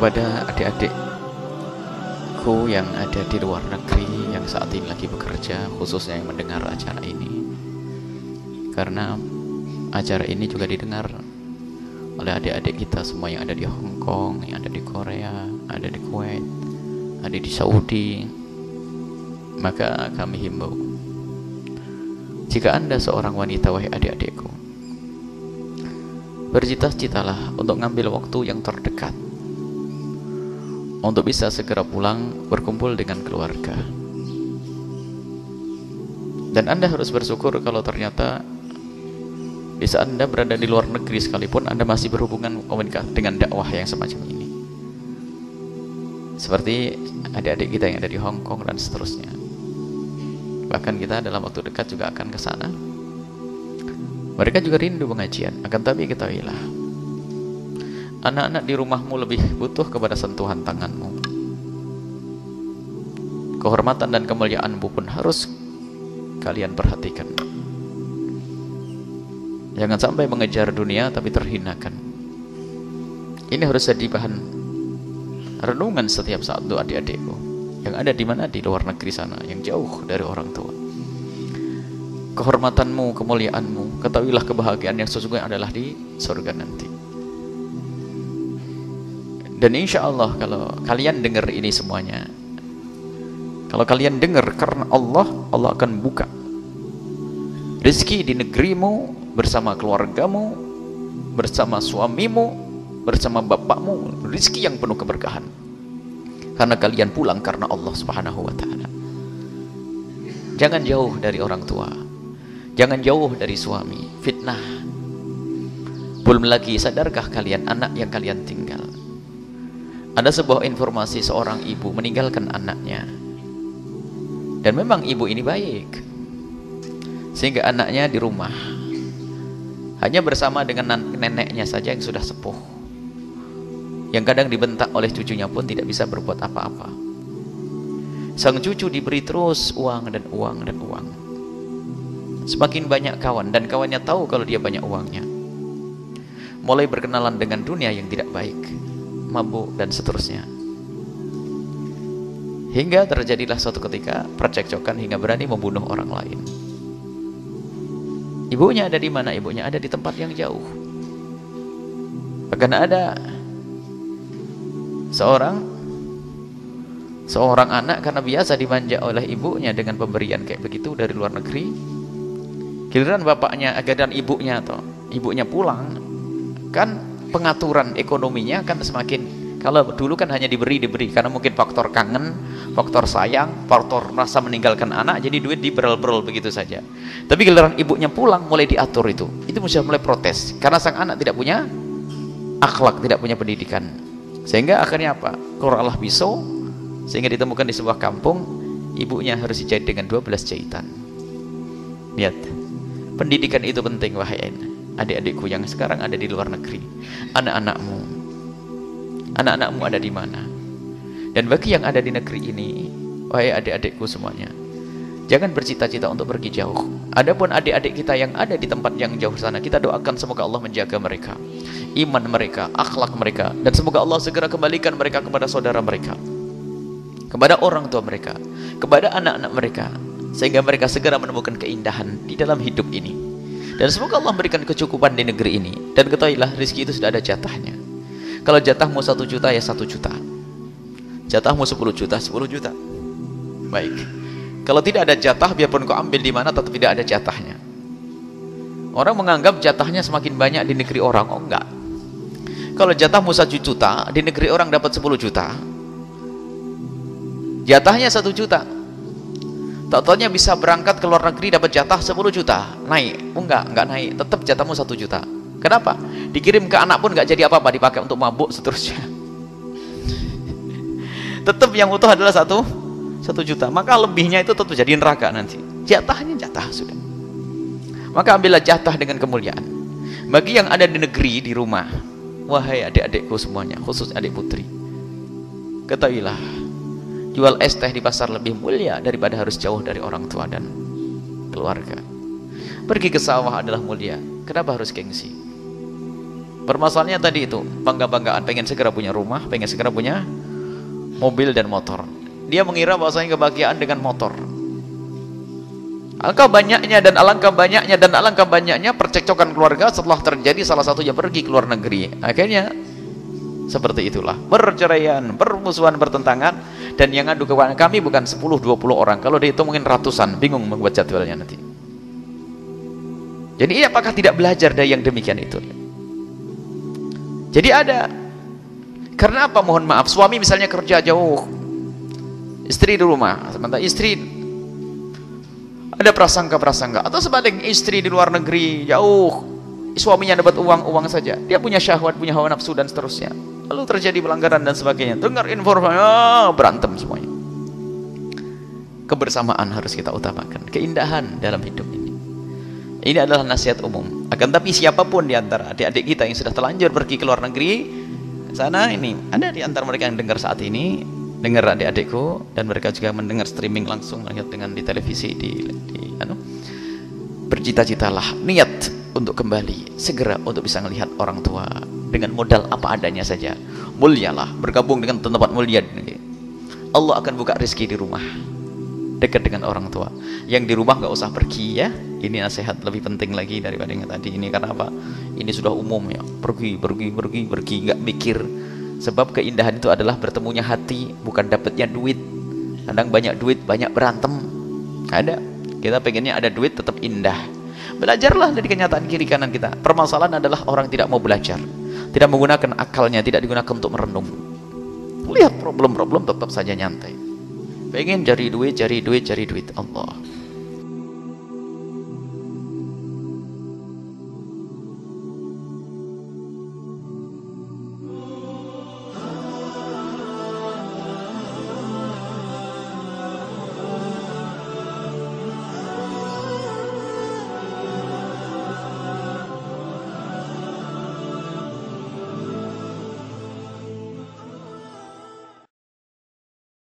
kepada adik-adikku yang ada di luar negeri yang saat ini lagi bekerja, khususnya yang mendengar acara ini, karena acara ini juga didengar oleh adik-adik kita semua yang ada di Hong Kong, yang ada di Korea, ada di Kuwait, ada di Saudi. Maka kami himbau, jika Anda seorang wanita, wahai adik-adikku, bercita-citalah untuk ngambil waktu yang terdekat untuk bisa segera pulang berkumpul dengan keluarga. Dan Anda harus bersyukur kalau ternyata di saat Anda berada di luar negeri sekalipun Anda masih berhubungan dengan dakwah yang semacam ini. Seperti adik-adik kita yang ada di Hong Kong dan seterusnya. Bahkan kita dalam waktu dekat juga akan ke sana. Mereka juga rindu pengajian. Akan tapi ketahuilah, anak-anak di rumahmu lebih butuh kepada sentuhan tanganmu. Kehormatan dan kemuliaanmu pun harus kalian perhatikan. Jangan sampai mengejar dunia tapi terhinakan. Ini harus jadi bahan renungan setiap saat untuk adik-adikku yang ada di mana, di luar negeri sana, yang jauh dari orang tua. Kehormatanmu, kemuliaanmu, ketahuilah kebahagiaan yang sesungguhnya adalah di surga nanti. Dan insya Allah kalau kalian dengar ini semuanya, kalau kalian dengar karena Allah, Allah akan buka rezeki di negerimu, bersama keluargamu, bersama suamimu, bersama bapakmu, rezeki yang penuh keberkahan. Karena kalian pulang karena Allah Subhanahu wa ta'ala. Jangan jauh dari orang tua, jangan jauh dari suami, fitnah. Belum lagi, sadarkah kalian anak yang kalian tinggal? Ada sebuah informasi seorang ibu meninggalkan anaknya, dan memang ibu ini baik, sehingga anaknya di rumah hanya bersama dengan neneknya saja yang sudah sepuh, yang kadang dibentak oleh cucunya pun tidak bisa berbuat apa-apa. Sang cucu diberi terus uang dan uang dan uang. Semakin banyak kawan, dan kawannya tahu kalau dia banyak uangnya. Mulai berkenalan dengan dunia yang tidak baik, mabuk dan seterusnya. Hingga terjadilah suatu ketika percekcokan hingga berani membunuh orang lain. Ibunya ada di mana? Ibunya ada di tempat yang jauh. Bahkan ada seorang anak karena biasa dimanja oleh ibunya dengan pemberian kayak begitu dari luar negeri. Giliran bapaknya dan ibunya atau ibunya pulang, kan pengaturan ekonominya kan semakin, kalau dulu kan hanya diberi karena mungkin faktor kangen, faktor sayang, faktor rasa meninggalkan anak, jadi duit diberel-berel begitu saja. Tapi giliran ibunya pulang mulai diatur itu mesti mulai protes karena sang anak tidak punya akhlak, tidak punya pendidikan. Sehingga akhirnya apa? Keluar Allah pisau, sehingga ditemukan di sebuah kampung ibunya harus dijahit dengan 12 jahitan. Lihat, pendidikan itu penting wahai adik-adikku yang sekarang ada di luar negeri. Anak-anakmu ada di mana? Dan bagi yang ada di negeri ini, wahai adik-adikku semuanya, jangan bercita-cita untuk pergi jauh. Adapun adik-adik kita yang ada di tempat yang jauh sana, kita doakan semoga Allah menjaga mereka, iman mereka, akhlak mereka, dan semoga Allah segera kembalikan mereka kepada saudara mereka, kepada orang tua mereka, kepada anak-anak mereka, sehingga mereka segera menemukan keindahan di dalam hidup ini. Dan semoga Allah memberikan kecukupan di negeri ini. Dan ketahuilah, rezeki itu sudah ada jatahnya. Kalau jatahmu 1 juta ya 1 juta, jatahmu 10 juta 10 juta. Baik, kalau tidak ada jatah, biarpun kau ambil di mana tetap tidak ada jatahnya. Orang menganggap jatahnya semakin banyak di negeri orang. Oh enggak, kalau jatahmu 1 juta, di negeri orang dapat 10 juta, jatahnya 1 juta. Tak-taunya bisa berangkat ke luar negeri dapat jatah 10 juta, naik. Oh enggak naik, tetap jatahmu 1 juta. Kenapa? Dikirim ke anak pun enggak jadi apa-apa, dipakai untuk mabuk seterusnya. Tetap yang utuh adalah 1 juta. Maka lebihnya itu tetap jadi neraka nanti. Jatahnya jatah sudah. Maka ambillah jatah dengan kemuliaan. Bagi yang ada di negeri, di rumah, wahai adik-adikku semuanya, khusus adik putri, ketahuilah, jual es teh di pasar lebih mulia daripada harus jauh dari orang tua dan keluarga. Pergi ke sawah adalah mulia. Kenapa harus gengsi? Permasalahannya tadi itu, bangga-banggaan, pengen segera punya rumah, pengen segera punya mobil dan motor. Dia mengira bahwasanya kebahagiaan dengan motor. Alangkah banyaknya dan alangkah banyaknya dan alangkah banyaknya percekcokan keluarga setelah terjadi salah satunya pergi ke luar negeri. Akhirnya seperti itulah, perceraian, permusuhan, pertentangan. Dan yang ngadu kepada kami bukan 10-20 orang, kalau dihitung mungkin ratusan, bingung membuat jadwalnya nanti. Jadi apakah tidak belajar dari yang demikian itu? Jadi ada, karena apa? Mohon maaf, suami misalnya kerja jauh, istri di rumah, sementara istri ada prasangka-prasangka, atau sebaliknya istri di luar negeri jauh, suaminya dapat uang saja, dia punya syahwat, punya hawa nafsu dan seterusnya, lalu terjadi pelanggaran dan sebagainya, dengar informasi, berantem semuanya. Kebersamaan harus kita utamakan, keindahan dalam hidup ini. Ini adalah nasihat umum. Akan tapi siapapun di antara adik-adik kita yang sudah terlanjur pergi ke luar negeri sana, ini ada di antara mereka yang dengar saat ini, dengar adik-adikku, dan mereka juga mendengar streaming langsung, melihat dengan di televisi, bercita-citalah niat untuk kembali segera untuk bisa melihat orang tua dengan modal apa adanya saja. Mulialah, bergabung dengan tempat mulia. Allah akan buka rezeki di rumah, dekat dengan orang tua. Yang di rumah nggak usah pergi ya. Ini nasihat lebih penting lagi daripada yang tadi ini. Karena apa? Ini sudah umum ya. Pergi, nggak mikir. Sebab keindahan itu adalah bertemunya hati, bukan dapatnya duit. Kadang banyak duit, banyak berantem. Ada. Kita pengennya ada duit tetap indah. Belajarlah dari kenyataan kiri kanan kita. Permasalahan adalah orang tidak mau belajar, tidak menggunakan akalnya, tidak digunakan untuk merenung. Lihat problem-problem tetap saja nyantai. Pengen cari duit, Allah.